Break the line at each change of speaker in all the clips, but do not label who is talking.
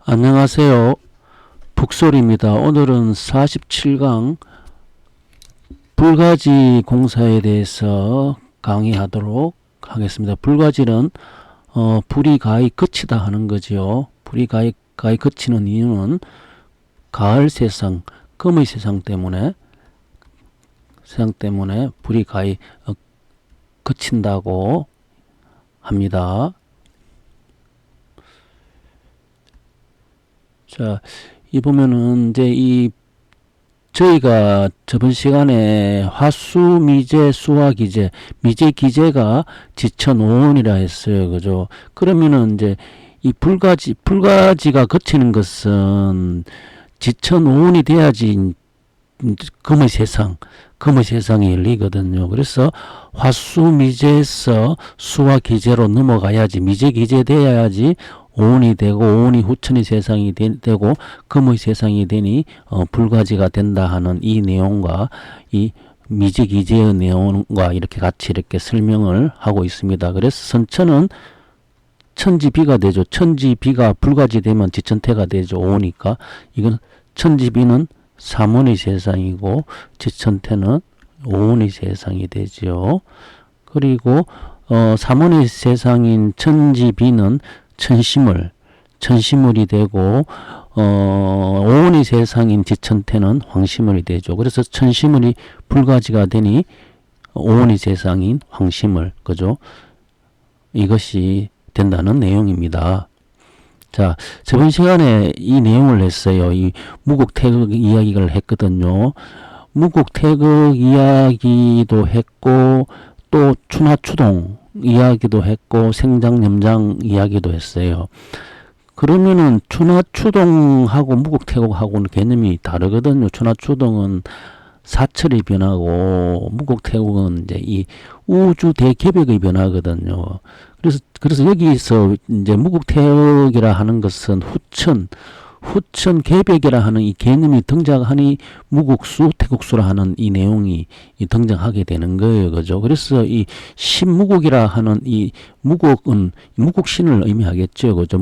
안녕하세요. 북솔입니다. 오늘은 47강 불가지 공사에 대해서 강의하도록 하겠습니다. 불가지는 불이 가히 그치다 하는 거지요. 불이 가히 그치는 이유는 가을 세상, 금의 세상 때문에 불이 가히 그친다고 합니다. 자, 이 보면은 이제 저희가 저번 시간에 화수, 미제, 수화, 기제, 미제, 기제가 지천오온이라 했어요. 그죠? 그러면은 이제 이 불가지가 거치는 것은 지천오온이 돼야지 금의 세상이 열리거든요. 그래서 화수, 미제에서 수화, 기제로 넘어가야지, 미제, 기제 돼야지 오온이 되고, 오온이 후천의 세상이 되고 금의 세상이 되니 불가지가 된다 하는 이 내용과 이 미제, 기제의 내용과 같이 이렇게 설명을 하고 있습니다. 그래서 선천은 천지비가 되죠. 천지비가 불가지 되면 지천태가 되죠. 오니까 이건 천지비는 삼원의 세상이고 지천태는 오온의 세상이 되죠. 그리고 삼원의 세상인 천지비는 천시물이 되고 오온의 세상인 지천태는 황시물이 되죠. 그래서 천시물이 불가지가 되니 오온의 세상인 황시물, 그죠? 이것이 된다는 내용입니다. 자, 저번 시간에 이 내용을 했어요. 이 무국태극 이야기를 했거든요. 무국태극 이야기도 했고 또 추나추동 이야기도 했고 생장염장 이야기도 했어요. 그러면은 추나추동하고 무국태극하고는 개념이 다르거든요. 추나추동은 사철의 변화고 무국태극은 이제 이 우주 대개벽의 변화거든요. 그래서 여기서 이제 무국태극이라 하는 것은 후천 개벽이라 하는 이 개념이 등장하니 무국수, 태국수라 하는 이 내용이 등장하게 되는 거예요. 그죠? 그래서 이 신무국이라 하는 이 무국은 무국신을 의미하겠죠. 그죠?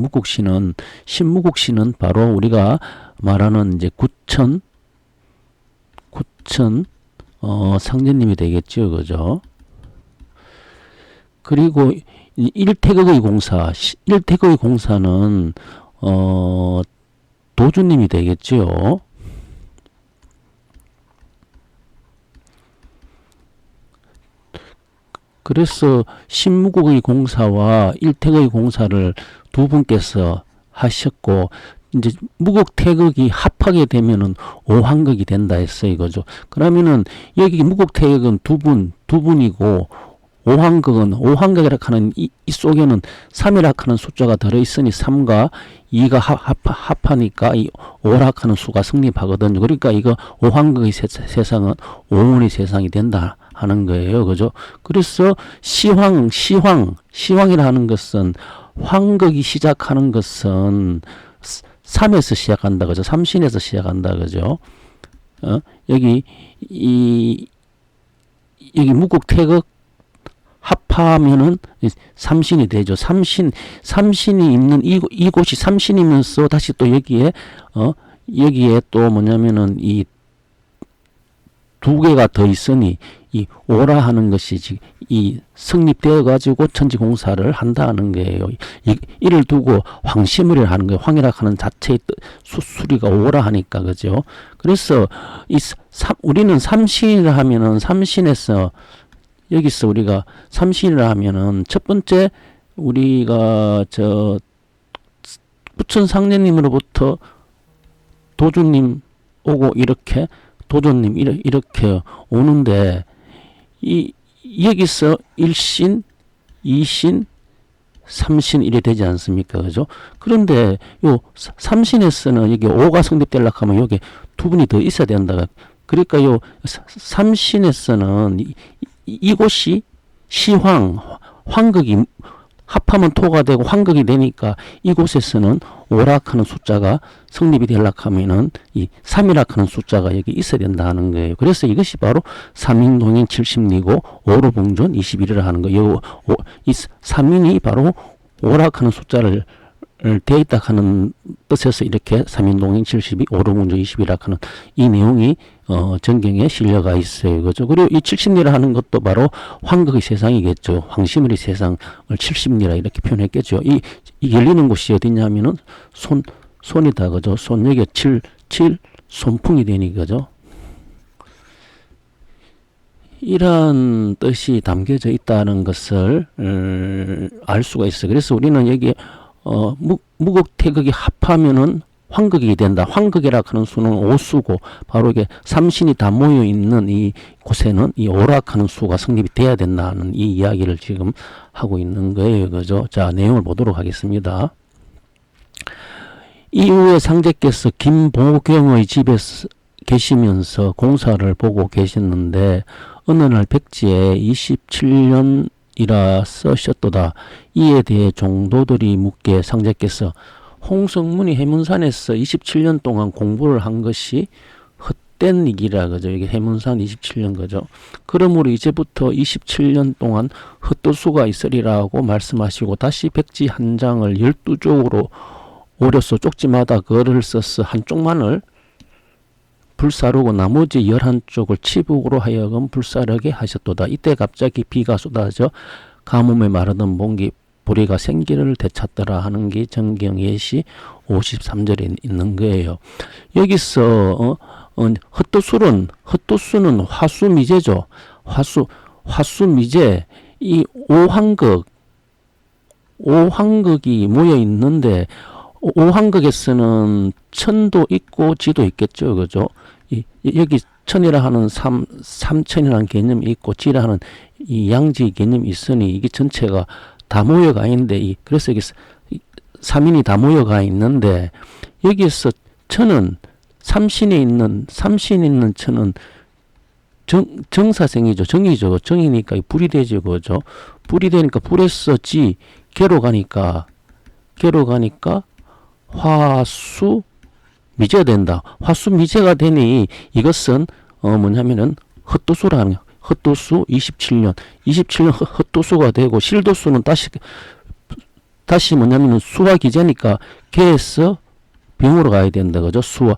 신무국신은 바로 우리가 말하는 이제 구천 상제님이 되겠죠. 그죠? 그리고 일태극의 공사는 도주님이 되겠죠. 그래서 신무국의 공사와 일태극의 공사를 두 분께서 하셨고 이제 무국태극이 합하게 되면은 오황극이 된다 했어요. 이거죠. 그러면은 여기 무국태극은 두 분이고 오황극이라 하는 이 속에는 3이라 하는 숫자가 들어있으니 3과 2가 합하니까 이 5라 하는 수가 성립하거든요. 그러니까 이거 오황극의 세상은 오온의 세상이 된다 하는 거예요. 그죠? 그래서 시황이라 하는 것은 황극이 시작하는 것은 3에서 시작한다. 그죠? 삼신에서 시작한다. 그죠? 여기 무국태극 합하면은 삼신이 되죠. 삼신이 있는 이곳이 삼신이면서 다시 또 여기에 또 뭐냐면은 이 두 개가 더 있으니 이 오라 하는 것이 이 성립되어 가지고 천지공사를 한다는 거예요. 이를 두고 황시물이라 하는 거예요. 황이라 하는 자체의 수리가 오라 하니까, 그죠? 그래서 우리는 삼신이라 하면은 삼신에서 여기서 우리가 삼신이라 하면은 첫 번째 우리가 부천상제님으로부터 도주님 오고 이렇게 도조님 이렇게 오는데 여기서 1신, 2신, 3신 이래 되지 않습니까? 그죠? 그런데 요 3신에서는 여기 5가 성립되려고 하면 여기 두 분이 더 있어야 된다. 그러니까 요 3신에서는 이곳이 황극이 합하면 토가 되고 황극이 되니까 이곳에서는 오락하는 숫자가 성립이 되려고 하면은 이 3이라 하는 숫자가 여기 있어야 된다 하는 거예요. 그래서 이것이 바로 삼인동인 70리고 오로봉존 21이라 하는 거예요. 이 3인이 바로 오락하는 숫자를 되어 있다 하는 뜻에서 이렇게 3인동행 72, 오르문조 20이라 하는 이 내용이 전경에 실려가 있어요. 그죠? 그리고 이 70리라 하는 것도 바로 황극의 세상이겠죠. 황심의 세상을 70리라 이렇게 표현했겠죠. 이 열리는 곳이 어디냐면은 손이다. 그죠? 손, 여기 7, 손풍이 되니, 그죠? 이러한 뜻이 담겨져 있다는 것을 알 수가 있어요. 그래서 우리는 여기 무극태극이 합하면은 황극이 된다. 황극이라 하는 수는 오수고 바로 이게 삼신이 다 모여 있는 이 곳에는 이 오락하는 수가 성립이 돼야 된다는 이 이야기를 지금 하고 있는 거예요. 그죠? 자, 내용을 보도록 하겠습니다. 이후에 상제께서 김보경의 집에 계시면서 공사를 보고 계셨는데 어느 날 백지에 27년이라 쓰셨도다. 이에 대해 종도들이 묻게 상제께서 홍성문이 해문산에서 27년 동안 공부를 한 것이 헛된 얘기라 그죠. 이게 해문산 27년 그죠. 그러므로 이제부터 27년 동안 헛도수가 있으리라고 말씀하시고 다시 백지 한 장을 12쪽으로 오려서 쪽지마다 글을 써서 한쪽만을 불사르고 나머지 11쪽을 치북으로 하여금 불사르게 하셨도다. 이때 갑자기 비가 쏟아져 가뭄에 마르던 몽기 보리가 생기를 되찾더라 하는 게 정경예시 53절에 있는 거예요. 여기서 헛도수는 화수미제죠. 화수미제 이 오황극이 모여 있는데 오황극에서는 천도 있고 지도 있겠죠. 그죠? 여기 천이라 하는 삼천이라는 개념이 있고 지라 하는 이 양지 개념이 있으니 이게 전체가 다 모여가 있는데 그래서 여기 삼인이 다 모여가 있는데 여기서 천은 삼신에 있는 천은 정사생이죠. 정이죠. 정이니까 불이 되죠. 그죠? 불이 되니까 불에서 개로 가니까 화수 미제가 된다. 화수 미제가 되니 이것은 뭐냐면은 헛도수라는 헛도수 27년 헛도수가 되고 실도수는 다시 뭐냐면은 수화 기제니까 개에서 병으로 가야 된다. 그죠? 수화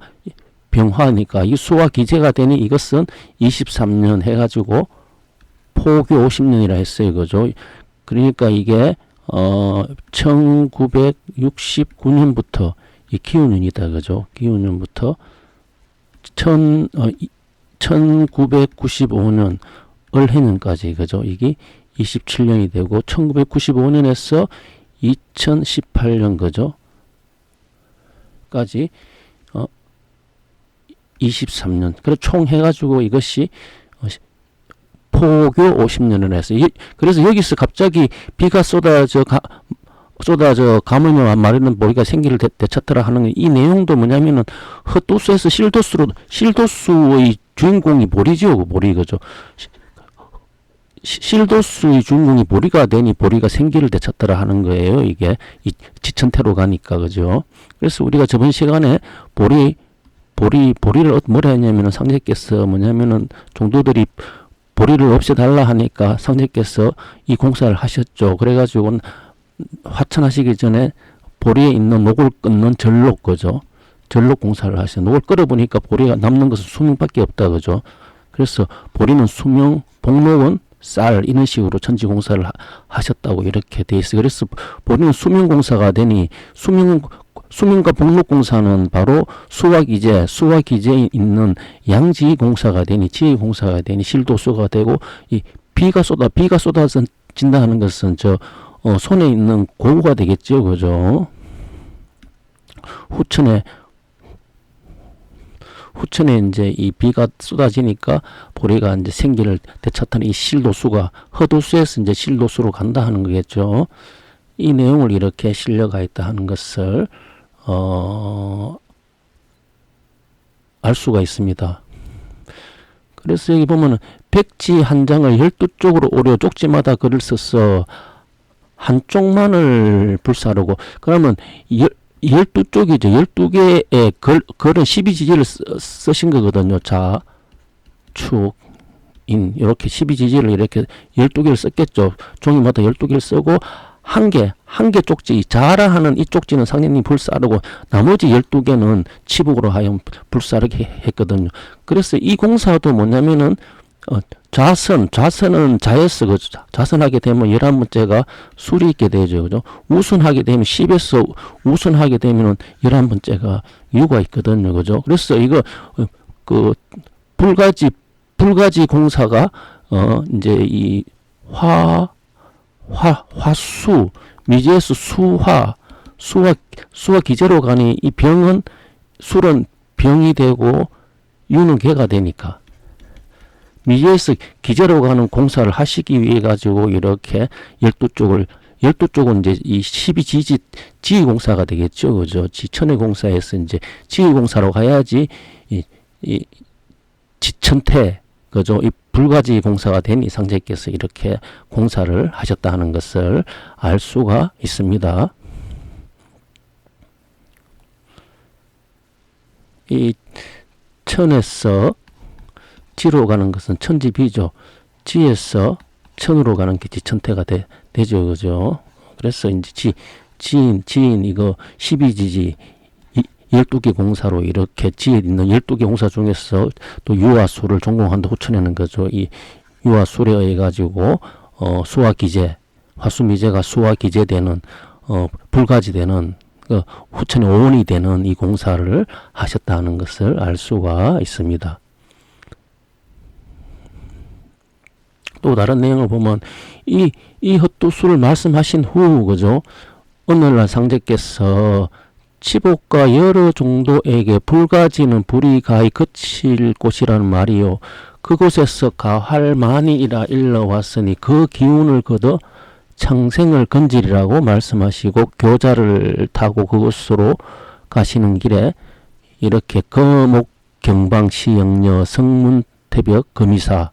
병화니까 이 수화 기제가 되니 이것은 23년 해가지고 포교 50년이라 했어요. 그죠? 그러니까 이게 1969년부터 이 기운년이다. 그죠? 기운년부터 1995년 을해년까지 그죠? 이게 27년이 되고 1995년에서 2018년 그죠? 까지 23년. 그래 총 해가지고 이것이 포교 50년을 해서 그래서 여기서 갑자기 비가 쏟아져 가뭄에 마르는 보리가 생기를 되찾더라 하는 이 내용도 뭐냐면은 헛도수에서 실도수의 주인공이 보리죠. 보리 그죠. 실도수의 주인공이 보리가 되니 보리가 생기를 되찾더라 하는 거예요. 이게 이 지천태로 가니까 그죠. 그래서 우리가 저번 시간에 보리를 뭐라 했냐면은 상제께서 뭐냐면은 종도들이 보리를 없애달라 하니까 상제께서 이 공사를 하셨죠. 그래가지고 화천하시기 전에 보리에 있는 녹을 끊는 전록 그죠. 전록 공사를 하셨어요. 녹을 끓여보니까 보리가 남는 것은 수명밖에 없다 그죠. 그래서 보리는 수명, 복록은 쌀 이런 식으로 천지 공사를 하셨다고 이렇게 돼 있어요. 그래서 보리는 수명 공사가 되니 수명과 복록 공사는 바로 수화 기제에 있는 양지 공사가 되니 지혜 공사가 되니 실도수가 되고 이 비가 쏟아진다 하는 것은 손에 있는 고우가 되겠죠. 그죠? 후천에 이제 이 비가 쏟아지니까 보리가 이제 생기를 되찾는 이 실도수가 허도수에서 이제 실도수로 간다 하는 거겠죠. 이 내용을 이렇게 실려가 있다 하는 것을 알 수가 있습니다. 그래서 여기 보면은 백지 한 장을 12쪽으로 오려 쪽지마다 글을 써서 한쪽만을 불사르고 그러면 12쪽이죠. 12개의 글은 12지지를 쓰신 거거든요. 자, 축, 인 이렇게 12지지를 이렇게 12개를 썼겠죠. 종이마다 12개를 쓰고 한 개 쪽지, 자라하는 이 쪽지는 상대님이 불사르고 나머지 12개는 치북으로 하여금 불사르게 했거든요. 그래서 이 공사도 뭐냐면은, 좌선은 자에서, 좌선하게 되면 11번째가 술이 있게 되죠. 그죠? 우순하게 되면 10에서 우순하게 되면은 11번째가 유가 있거든요. 그죠? 그래서 이거, 불가지 공사가, 이제 이 화수, 미지에서 수화 기제로 가니 이 병은, 술은 병이 되고 유는 개가 되니까. 미지에서 기제로 가는 공사를 하시기 위해 가지고 이렇게 12쪽은 이제 이 12지지 지휘공사가 되겠죠. 그죠? 지천의 공사에서 이제 지휘공사로 가야지 이 지천태, 그죠? 이 불가지 공사가 되니 상제께서 이렇게 공사를 하셨다 하는 것을 알 수가 있습니다. 이 천에서 지로 가는 것은 천지비죠. 지에서 천으로 가는 게 지천태가 되죠. 그죠? 그래서 이제 지인 이거 12지지 12개 공사로 이렇게 지에 있는 12개 공사 중에서 또 유와 수를 전공한다 후천내는 거죠. 이 유와 수에 의해 가지고 수와 기제, 화수미제가 수와 기제되는 불가지되는 후천의 오원이 되는 이 공사를 하셨다는 것을 알 수가 있습니다. 또 다른 내용을 보면 이 헛두수를 말씀하신 후, 그죠? 오늘날 상제께서 치복과 여러 종도에게 불가지는 불이 가히 그칠 곳이라는 말이요. 그곳에서 가할만이라 일러왔으니 그 기운을 거둬 창생을 건지리라고 말씀하시고, 교자를 타고 그곳으로 가시는 길에 이렇게 거목 경방시영녀 성문태벽 금이사,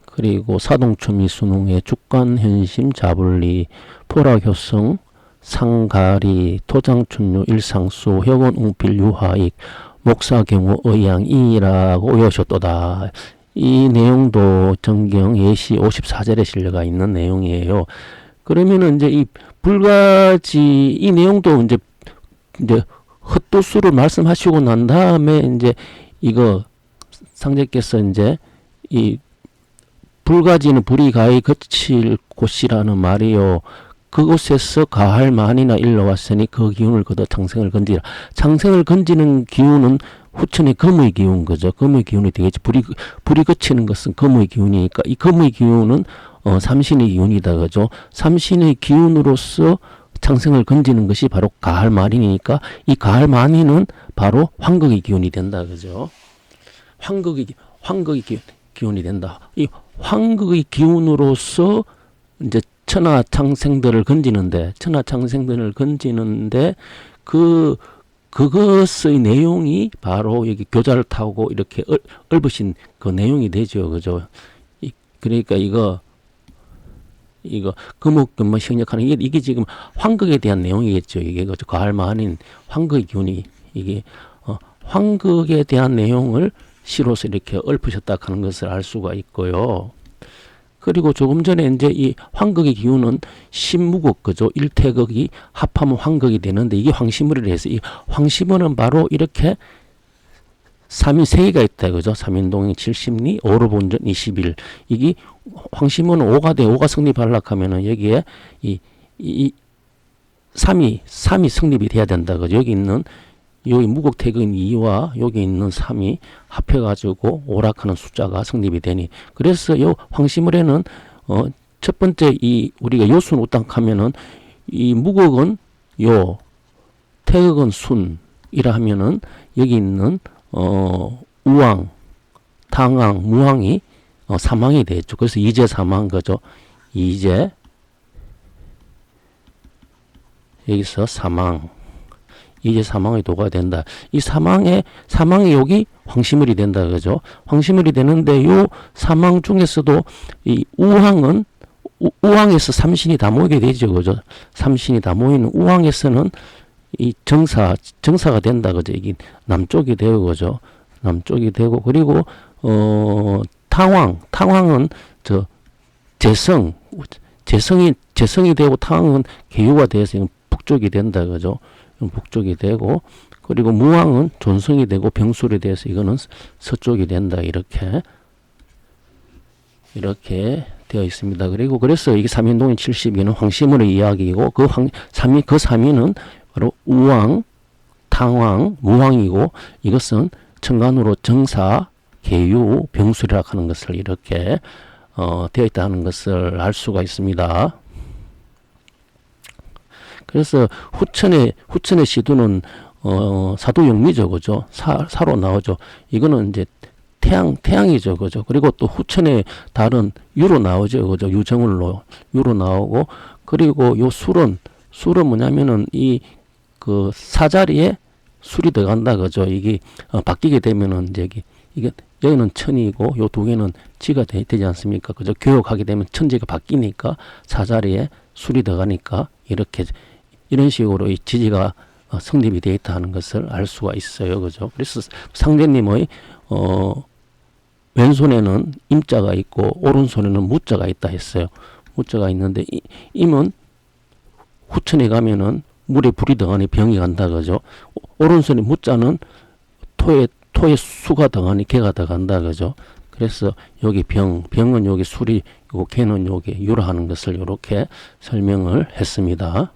그리고 사동초미 수능의 죽간현심 자불리 포라효성 상가리 토장춘류 일상수 혁원웅필 유하익 목사경우 의양이라고 오셨도다. 이 내용도 정경 예시 54절에 실려가 있는 내용이에요. 그러면은 이제 이 불가지 이 내용도 이제 헛도수를 말씀하시고 난 다음에 이제 이거 상제께서 이제 이 불가지는 불이 가히 그칠 곳이라는 말이요. 그곳에서 가할 만이나 일러왔으니 그 기운을 거둬 창생을 건지라. 창생을 건지는 기운은 후천의 금의 기운 거죠. 금의 기운이 되겠지. 불이 그치는 것은 금의 기운이니까 이 금의 기운은 삼신의 기운이다 그죠. 삼신의 기운으로서 창생을 건지는 것이 바로 가할 만이니까 이 가할 만이는 바로 황극의 기운이 된다 그죠. 황극의 기운이 된다. 이 황극의 기운으로서 이제 천하창생들을 건지는데 그것의 내용이 바로 여기 교자를 타고 이렇게 읊으신 그 내용이 되죠. 그죠? 그러니까 이거 금옥금만 시행력하는 이게 지금 황극에 대한 내용이겠죠. 이게 그죠? 가할만인 황극의 기운이 이게 황극에 대한 내용을 시로서 이렇게 읊으셨다 하는 것을 알 수가 있고요. 그리고 조금 전에 이제 이 황극의 기운은 신무극, 그죠? 일태극이 합하면 황극이 되는데 이게 황시물이라 해서 이 황시물은 바로 이렇게 3인 3개가 있다, 그죠? 3인동행 70리, 5로 본전 21. 이게 황시물은 5가 성립하려고 하면은 여기에 이 3이 성립이 돼야 된다, 그죠? 여기 무곡태극인 2와 여기 있는 3이 합해가지고 오락하는 숫자가 성립이 되니. 그래서 요 황시물에는, 첫 번째 우리가 요순 우땅하면은 이 무곡은 요, 태극은 순이라 하면은 여기 있는, 우왕, 당왕, 무왕이, 사망이 되죠. 그래서 이제 사망 거죠. 이제, 여기서 사망. 이제 사망의 도가 된다. 이 사망의 여기 황시물이 된다. 그죠? 황시물이 되는데 요 사망 중에서도 이 우왕에서 삼신이 다 모이게 되죠. 그죠? 삼신이 다 모이는 우왕에서는 이 정사가 된다. 그죠? 이게 남쪽이 되고, 그죠? 남쪽이 되고, 그리고, 탕왕은 재성, 재성이 되고 탕은 개유가 돼서 이건 북쪽이 된다 그죠? 이건 북쪽이 되고, 그리고 무왕은 존성이 되고 병술이 돼서 이거는 서쪽이 된다. 이렇게 되어 있습니다. 그리고 그래서 이게 3인동인 72는 황씨문의 이야기이고, 그 3인은 바로 우왕, 탕왕, 무왕이고, 이것은 천간으로 정사, 개유, 병술이라 하는 것을 이렇게 되어 있다는 것을 알 수가 있습니다. 그래서 후천의 시두는 사도영미죠, 그죠? 사로 나오죠. 이거는 이제 태양이죠, 그죠? 그리고 또 후천의 달은 유로 나오죠, 그죠? 유정을로 유로 나오고, 그리고 요 술은 뭐냐면은 그 사자리에 술이 들어간다, 그죠? 이게 바뀌게 되면은 이제 이게 여기는 천이고 요 두 개는 지가 되지 않습니까? 그죠? 교역하게 되면 천지가 바뀌니까 사자리에 술이 들어가니까 이런 식으로 이 지지가 성립이 되어 있다는 것을 알 수가 있어요. 그죠? 그래서 상제님의 왼손에는 임자가 있고 오른손에는 무자가 있다 했어요. 무자가 있는데 임은 후천에 가면은 물에 불이 들어가니 병이 간다. 그죠? 오른손에 무자는 토에 수가 들어가니 개가 들어간다. 그죠? 그래서 여기 병은 여기 술이고 개는 여기 유라하는 것을 이렇게 설명을 했습니다.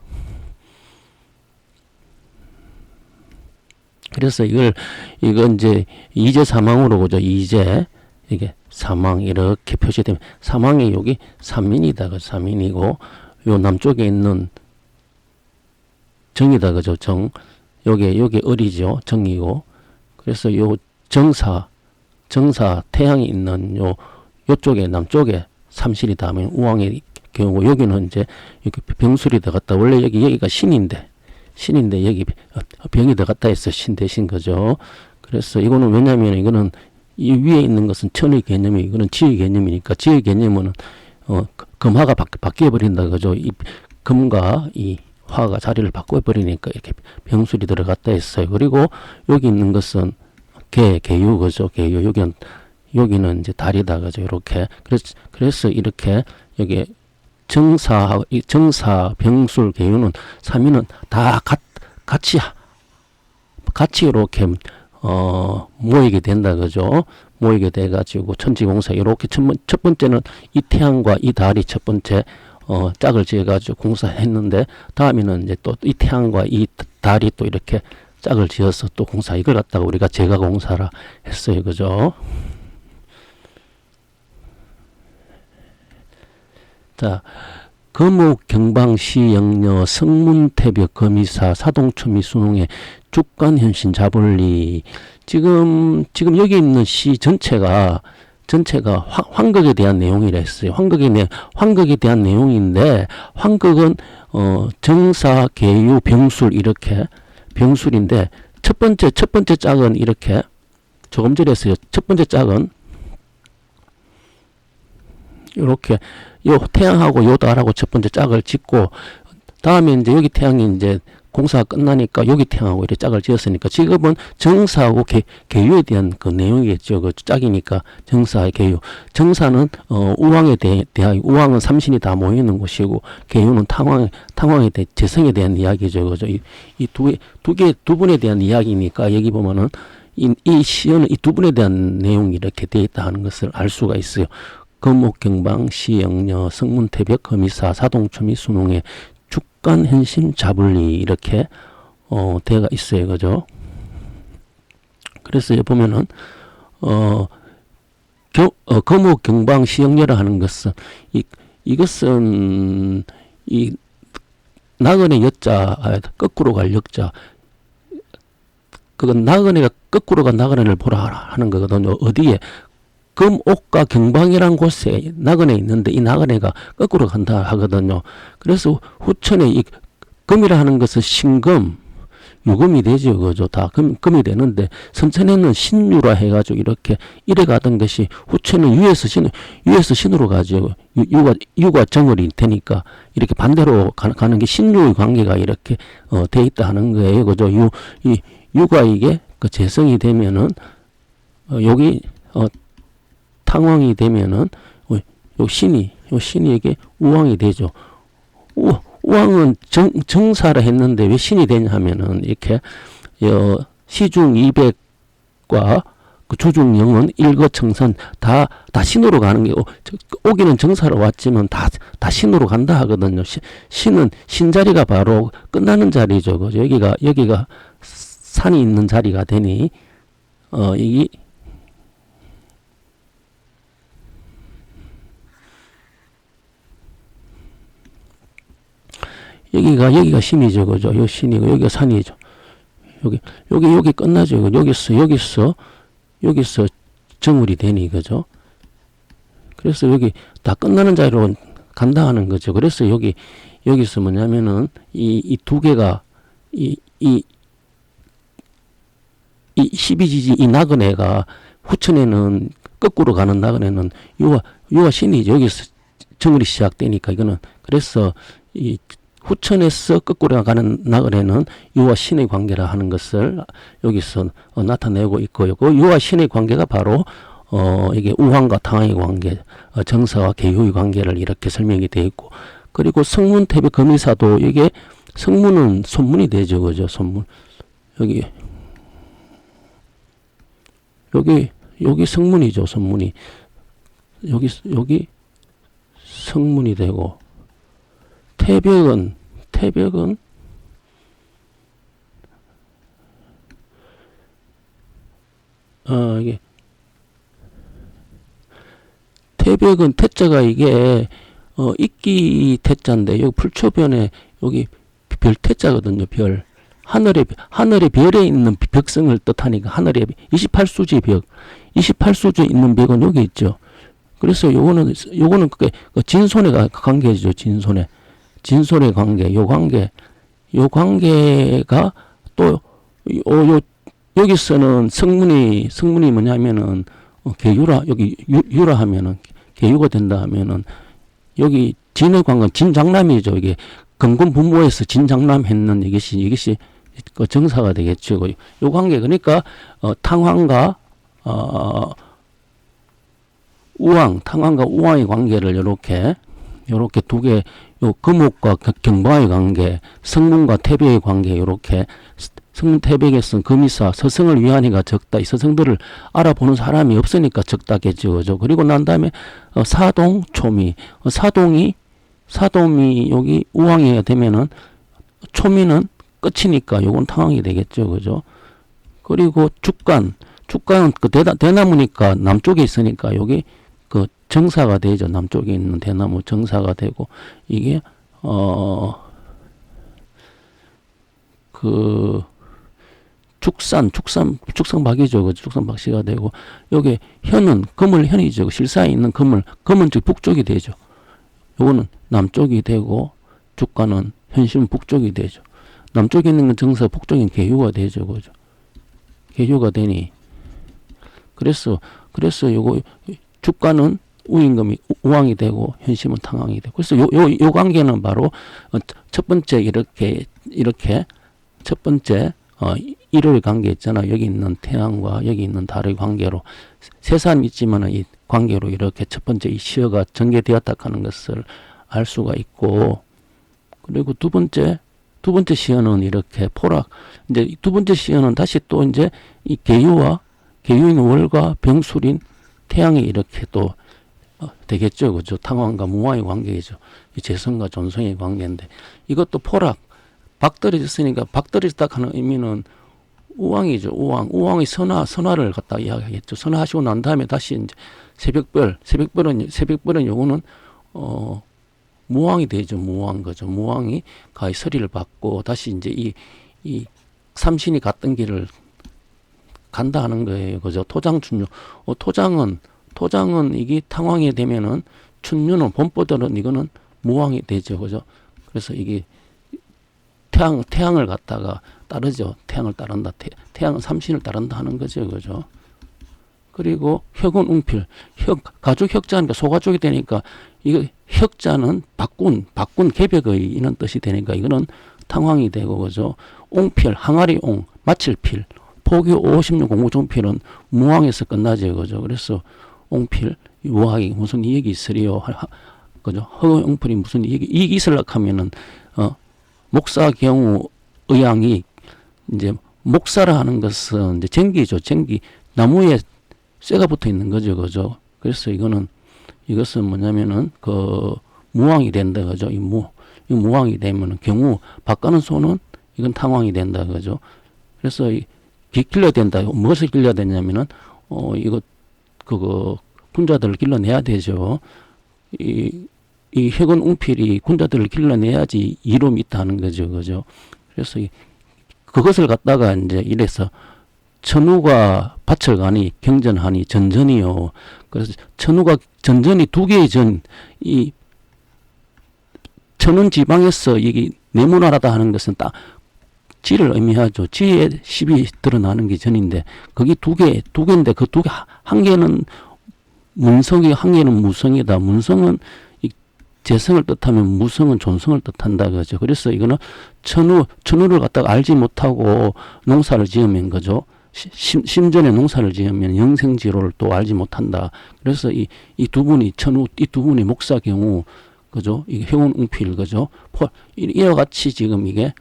그래서 이건 이제 이제 사망으로 보죠. 이제 이게 사망 이렇게 표시되면 사망이 여기 삼민이다. 그 삼민이고 요 남쪽에 있는 정이다. 그죠? 정. 여기 을이죠. 정이고. 그래서 요 정사 태양이 있는 요쪽에 남쪽에 삼실이 닿으면 우왕의 경우고, 여기는 이제 이렇게 병술이 들어갔다. 원래 여기가 신인데 여기 병이 들어갔다 해서 신 대신 거죠. 그래서 이거는 왜냐면 이거는 이 위에 있는 것은 천의 개념이, 이거는 지의 개념이니까, 지의 개념은 금화가 바뀌어 버린다 그죠. 이 금과 이 화가 자리를 바꿔 버리니까 이렇게 병술이 들어갔다 했어요. 그리고 여기 있는 것은 개유 그죠. 개유. 여기는 이제 달이다 그죠. 이렇게. 그래서 이렇게 여기 정사, 병술, 개유는 3위는 다 같이 이렇게 모이게 된다 그죠. 모이게 돼 가지고 천지공사 이렇게 첫 번째는 이 태양과 이 달이 첫 번째 짝을 지어 가지고 공사했는데, 다음에는 이제 또 이 태양과 이 달이 또 이렇게 짝을 지어서 또 공사, 이걸 갖다가 우리가 제가 공사라 했어요. 그죠? 자, 거목, 경방, 시, 영녀, 성문, 태벽, 거미사, 사동초미, 순홍의 주관현신, 자본리. 지금 여기 있는 시 전체가 환극에 대한 내용이라 했어요. 환극에 대한 내용인데, 환극은 정사, 개유, 병술 이렇게 병술인데, 첫 번째 짝은 이렇게 조금 전에 했어요. 첫 번째 짝은 이렇게 요 태양하고 요 달하고 첫 번째 짝을 짓고, 다음에 이제 여기 태양이 이제 공사가 끝나니까 여기 태양하고 이렇게 짝을 지었으니까, 지금은 정사하고 개유에 대한 그 내용이겠죠. 그 짝이니까 정사의 개유. 정사는 우왕에 대하여, 우왕은 삼신이 다 모이는 곳이고, 개유는 탕왕에 대해 재성에 대한 이야기죠. 그죠? 이 두 분에 대한 이야기니까, 여기 보면은 이 시연은 이 두 분에 대한 내용이 이렇게 되어 있다 하는 것을 알 수가 있어요. 거목, 경방, 시, 영녀, 성문, 태벽, 거미사, 사동초미, 순홍의 주관, 현심, 자불리 이렇게 되어가 있어요. 그죠? 그래서 여기 보면은 거목, 경방, 시, 영녀라 하는 것은 이것은 이 나그네 여자 거꾸로 갈 역자, 그건 나그네가 거꾸로 간 나그네를 보라 하는 거거든요. 어디에? 금옥과 경방이란 곳에 나그네 있는데, 이 나그네가 거꾸로 간다 하거든요. 그래서 후천에 이 금이라 하는 것은 신금, 유금이 되죠. 그죠? 다 금이 되는데, 선천에는 신유라 해가지고 이렇게 이래 가던 것이 후천은 유에서 신으로 가죠. 유가 정월이 되니까 이렇게 반대로 가는 게 신유의 관계가 이렇게 돼 있다 하는 거예요. 그죠? 유가 이게 그 재성이 되면은 여기 탕왕이 되면은 요 신이 요 신이 이게 우왕이 되죠. 우왕은 정사라 했는데 왜 신이 되냐 하면은 이렇게 시중 200과 그 주중 0은 일거청선 다 신으로 가는 게 오기는 정사로 왔지만 다 신으로 간다 하거든요. 신은 신자리가 바로 끝나는 자리죠. 그죠? 여기가 산이 있는 자리가 되니 이게 여기가 신이죠. 그죠? 요 신이고 여기가 산이죠. 여기 끝나죠. 여기서 정울이 되니, 그죠? 그래서 여기 다 끝나는 자리로 간다 하는 거죠. 그래서 여기서 뭐냐면은, 이 두 개가, 이 12지지 이 나그네가 후천에는 거꾸로 가는 나그네는 요가 신이죠. 여기서 정울이 시작되니까 이거는, 그래서 이 후천에서 거꾸로 가는 나그네는 요와 신의 관계라 하는 것을 여기서 나타내고 있고요. 그 요와 신의 관계가 바로 이게 우황과 탕황의 관계, 정사와 계유의 관계를 이렇게 설명이 되어 있고, 그리고 성문 태백 거미사도 이게 성문은 손문이 되죠, 그죠? 손문 여기 성문이죠, 성문이 여기 성문이 되고. 태벽은 이게 태벽은 태자가 이게 이끼 태자인데 여기 풀초변에 여기 별 태자거든요. 별 하늘의 별에 있는 벽성을 뜻하니까 하늘에 28수지 벽, 28수지 있는 벽은 여기 있죠. 그래서 요거는 그게 진손의 관계죠. 진손의 관계, 요 관계가 또 여기서는 성문이 뭐냐면은 계유라, 여기 유라 하면은 계유가 된다 하면은 여기 진의 관계, 진장남이죠. 이게 건곤 분모에서 진장남 했는 이것이 그 정사가 되겠죠. 요 관계, 그러니까 탕황과 탕황과 우황의 관계를 요렇게 두 개, 요 금옥과 경방의 관계, 성문과 태백의 관계, 요렇게 성문 태백에서는 금이사 서성을 위하니까 적다. 이 서성들을 알아보는 사람이 없으니까 적다겠죠. 그죠? 그리고 난 다음에 사동, 초미. 사동이 여기 우황이 되면은 초미는 끝이니까 요건 탕황이 되겠죠. 그죠? 그리고 죽간은 그 대나무니까 남쪽에 있으니까 여기 그 정사가 되죠. 남쪽에 있는 대나무 정사가 되고, 이게 그 축산박이죠. 그 축산박씨가 되고, 여기 현은 금을현이죠. 실사에 있는 금은 즉 북쪽이 되죠. 요거는 남쪽이 되고, 죽간은 현심은 북쪽이 되죠. 남쪽에 있는 건 정사, 북쪽엔 계유가 되죠. 그죠? 계유가 되니, 그래서 요거 죽간은 우임금이 우왕이 되고 현심은 탕황이 되고, 그래서 요 관계는 바로 첫 번째 이렇게 첫 번째 일요일 관계 있잖아. 여기 있는 태양과 여기 있는 달의 관계로 세 사람이 있지만은 이 관계로 이렇게 첫 번째 이 시어가 전개되었다 하는 것을 알 수가 있고, 그리고 두 번째 시어는 이렇게 포락, 이제 두 번째 시어는 다시 또 이제 이 계유인 월과 병술인 태양이 이렇게 또 되겠죠. 그죠? 탕황과 무왕의 관계이죠. 이 재성과 존성의 관계인데, 이것도 포락, 박떨어졌으니까 박떨어졌다 하는 의미는 우왕이죠. 우왕의 선화를 갖다 이야기하겠죠. 선화하시고 난 다음에 다시 이제 새벽별은 요거는 무왕이 되죠. 무왕 거죠. 무왕이 가히 서리를 받고 다시 이제 이 삼신이 갔던 길을 간다 하는 거예요. 그죠? 토장춘유. 토장은 이게 탕황이 되면은 춘유는 본보들은 이거는 무왕이 되죠. 그죠? 그래서 이게 태양을 갖다가 따르죠. 태양을 따른다. 태양은 삼신을 따른다 하는 거죠. 그죠? 그리고 혁은 웅필. 가죽 혁자니까 소가죽이 되니까 이거 혁자는 바꾼 개벽의 이런 뜻이 되니까 이거는 탕황이 되고, 그죠? 옹필, 항아리 옹, 마칠필. 포교 56 공구종필은 무왕에서 끝나죠. 그죠? 그래서 옹필, 우왕이 무슨 얘기 있으리요? 그죠? 허용필이 무슨 이익이 있으려고 하면은, 목사 경우 의향이 이제 목사라 하는 것은 이제 전기죠. 전기. 나무에 쇠가 붙어 있는 거죠. 그죠? 그래서 이것은 뭐냐면은 무왕이 된다. 그죠? 이 무왕이 되면은 경우 바꾸는 손은 이건 탕왕이 된다. 그죠? 그래서 길러야 된다. 무엇을 길러야 되냐면은, 군자들을 길러내야 되죠. 이 해군 웅필이 군자들을 길러내야지 이름이 있다는 거죠. 그죠? 그래서 그것을 갖다가 이제 이래서 천우가 밭을 가니 경전하니 전전이요. 그래서 천우가 전전이 두 개의 이 천운 지방에서 이게 네모나라다 하는 것은 딱 지를 의미하죠. 지에 10이 드러나는 게 전인데 거기 두 개인데 그 두 개 한 개는 문성이 한 개는 무성이다. 문성은 재성을 뜻하면 무성은 존성을 뜻한다. 그죠. 그래서 이거는 천우를 갖다가 알지 못하고 농사를 지으면 그죠. 심전에 농사를 지으면 영생지로를 또 알지 못한다. 그래서 이 두 분이 이 두 분이 목사 경우 그죠. 이게 해운 웅필 그죠. 이와 같이 지금 이게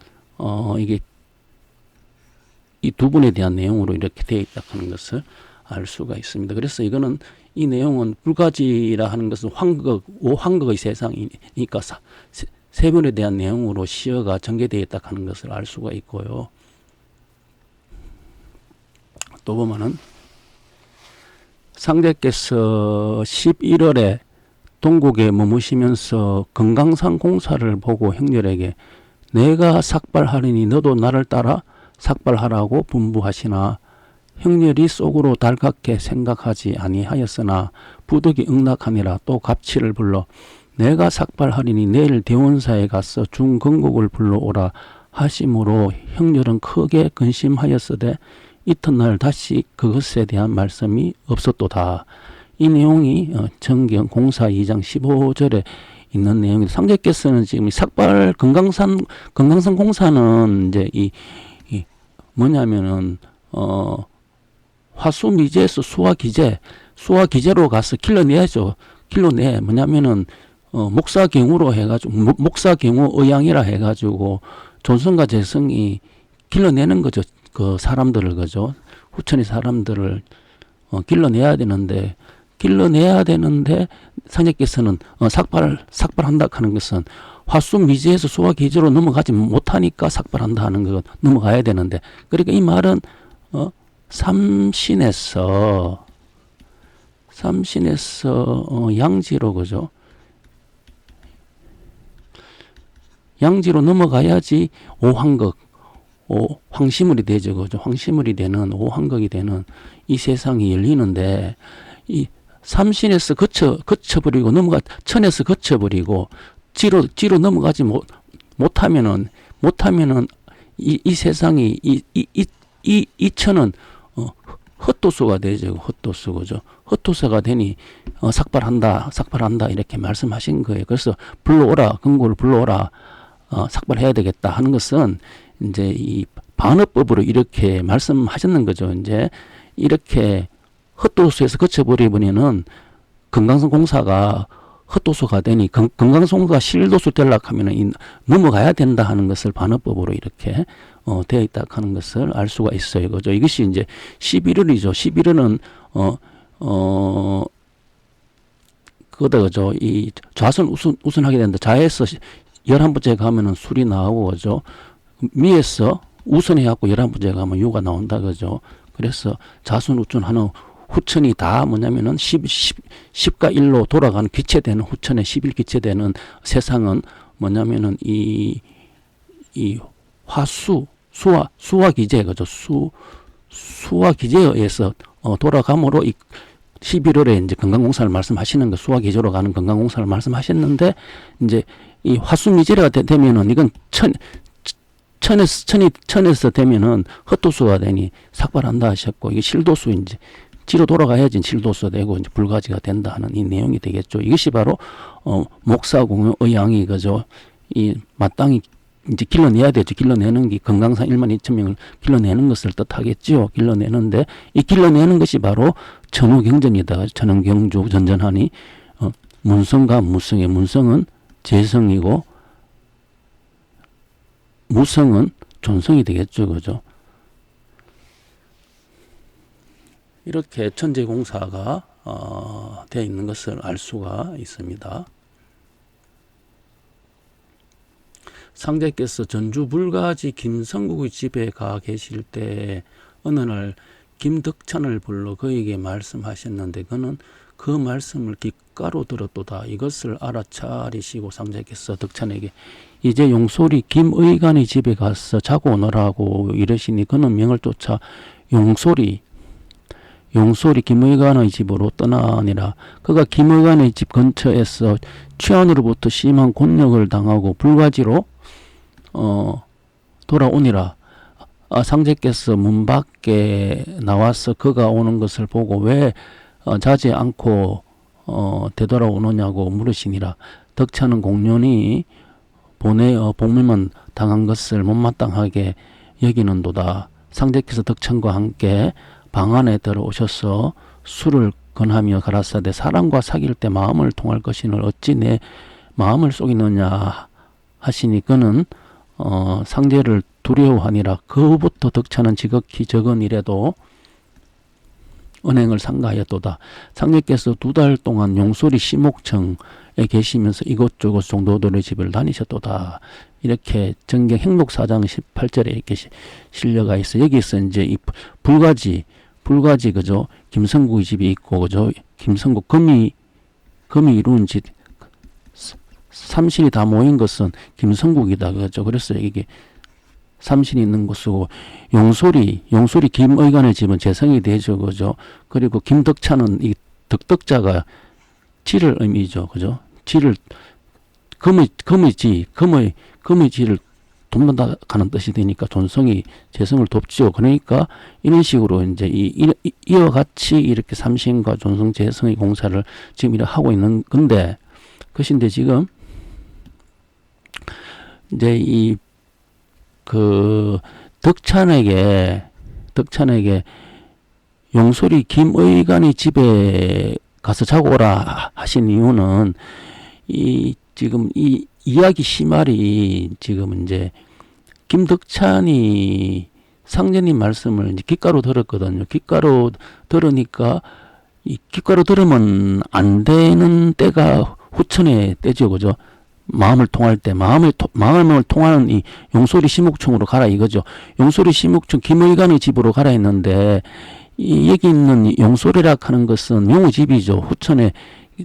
이 두 분에 대한 내용으로 이렇게 되어 있다 하는 것을 알 수가 있습니다. 그래서 이거는 이 내용은 불가지라 하는 것은 오황극의 세상이니까 세 분에 대한 내용으로 시어가 전개되어 있다 하는 것을 알 수가 있고요. 또 보면은 상제께서 11월에 동국에 머무시면서 금강산 공사를 보고 형렬에게 내가 삭발하리니 너도 나를 따라 삭발하라고 분부하시나 형렬이 속으로 달갑게 생각하지 아니하였으나 부득이 응낙하니라. 또 갑치를 불러 내가 삭발하리니 내일 대원사에 가서 중건국을 불러오라 하심으로 형렬은 크게 근심하였으되 이튿날 다시 그것에 대한 말씀이 없었도다. 이 내용이 정경 공사 2장 15절에 있는 내용입니다. 상제께서는 지금 삭발 금강산 공사는 이제 뭐냐면은 화수미제에서 수화기제로 가서 길러내야죠. 뭐냐면은 목사 경우로 해가지고 목사 경우 의향이라 해가지고 존성과 재성이 길러내는 거죠. 그 사람들을 그죠. 후천의 사람들을 길러내야 되는데 상제께서는 삭발한다 하는 것은 화수미제에서 수화기제로 넘어가지 못하니까 삭발한다 하는 거 넘어가야 되는데, 그러니까 이 말은 삼신에서 양지로 그죠. 양지로 넘어가야지 황시물이 되죠. 그죠. 황시물이 되는 오황극이 되는 이 세상이 열리는데, 이 삼신에서 거쳐버리고 천에서 거쳐버리고 지로 넘어가지 못하면은 이 세상이 이 천은 헛도수가 되죠. 헛도수 그죠. 헛도수가 되니 삭발한다 이렇게 말씀하신 거예요. 그래서 불러오라, 금고를 불러오라, 삭발해야 되겠다 하는 것은 이제 이 반어법으로 이렇게 말씀하셨는 거죠. 이제 이렇게 헛도수에서 거쳐버리면은 금강산 공사가 헛도수가 되니 금강산 공사가 실도수 되려고 하면은 넘어가야 된다 하는 것을 반어법으로 이렇게 되어 있다 하는 것을 알 수가 있어요. 그죠? 이것이 이제 11월이죠. 11월은 그거다 그죠? 이 좌선 우선하게 된다. 좌에서 11번째 가면은 술이 나오고 그죠? 미에서 우선해갖고 11번째 가면 유가 나온다 그죠? 그래서 좌선 우선하는 후천이 다 뭐냐면은 10과 1로 돌아가는 기체되는 후천의 11 기체되는 세상은 뭐냐면은 이 수화 기제 그죠. 수화 기제에 의해서 돌아감으로 이 11월에 이제 건강공사를 말씀하시는 거, 수화 기제로 가는 건강공사를 말씀하셨는데, 이제 이 화수미제가 되면은 이건 천에서 되면은 헛도수가 되니 삭발한다 하셨고, 이게 실도수 이제 지로 돌아가야지 실도수 되고 이제 불가지가 된다 하는 이 내용이 되겠죠. 이것이 바로 목사공의 의향이 그죠. 이 마땅히 이제 길러내야 되죠. 길러내는 게 금강산 1만 2천 명을 길러내는 것을 뜻하겠죠. 길러내는데 이 길러내는 것이 바로 천우경전이다. 천은경주 전전하니 문성과 무성의 문성은 재성이고 무성은 존성이 되겠죠. 그죠? 이렇게 천재공사가 되어 있는 것을 알 수가 있습니다. 상제께서 전주 불가지 김성국의 집에 가 계실 때 어느 날 김덕찬을 불러 그에게 말씀하셨는데 그는 그 말씀을 귓가로 들었도다. 이것을 알아차리시고 상제께서 덕찬에게 이제 용소리 김의관의 집에 가서 자고 오너라고 이러시니 그는 명을 쫓아 용소리 김의관의 집으로 떠나니라. 그가 김의관의 집 근처에서 취한으로부터 심한 곤욕을 당하고 불가지로 돌아오니라. 상제께서 문 밖에 나와서 그가 오는 것을 보고 왜 자지 않고 되돌아오느냐고 물으시니라. 덕찬은 공연히 보내어 복림은 당한 것을 못마땅하게 여기는도다. 상제께서 덕찬과 함께 방 안에 들어오셔서 술을 권하며 가라사대 사람과 사귈 때 마음을 통할 것이늘 어찌 내 마음을 속이느냐 하시니 그는 상제를 두려워하니라. 그 후부터 덕찬은 지극히 적은 일에도 은행을 상가하였도다. 상제께서 2달 동안 용소리 시목청에 계시면서 이곳저곳 종도들의 집을 다니셨도다. 이렇게 정경 행록사장 18절에 이렇게 실려가 있어. 여기서 이제 이 불가지 그죠? 김성국의 집이 있고 그죠? 김성국 금이 이룬 집 삼신이 다 모인 것은 김성국이다. 그죠? 그래서 이게 삼신이 있는 곳이고 용소리 김의관의 집은 재성이 되죠. 그죠? 그리고 김덕찬은 이 덕덕자가 지를 의미죠. 그죠? 지를 금의 지를 돕는다가는 뜻이 되니까 존성이 재성을 돕죠. 그러니까 이런 식으로 이제 이와 같이 이렇게 삼신과 존성 재성의 공사를 지금 이렇게 하고 있는 건데 그것인데 지금 이제 이 그 덕찬에게 용소리 김의관의 집에 가서 자고 오라 하신 이유는 지금 이 이야기 시말이 지금 이제 김덕찬이 상제님 말씀을 이제 귓가로 들었거든요. 귓가로 들으니까 이 귓가로 들으면 안 되는 때가 후천의 때죠. 그죠? 마음을 통할 때 마음을 통하는 이 용소리 시목청으로 가라 이거죠. 용소리 시목청 김의관의 집으로 가라 했는데 여기 있는 용소리라 하는 것은 용의 집이죠. 후천에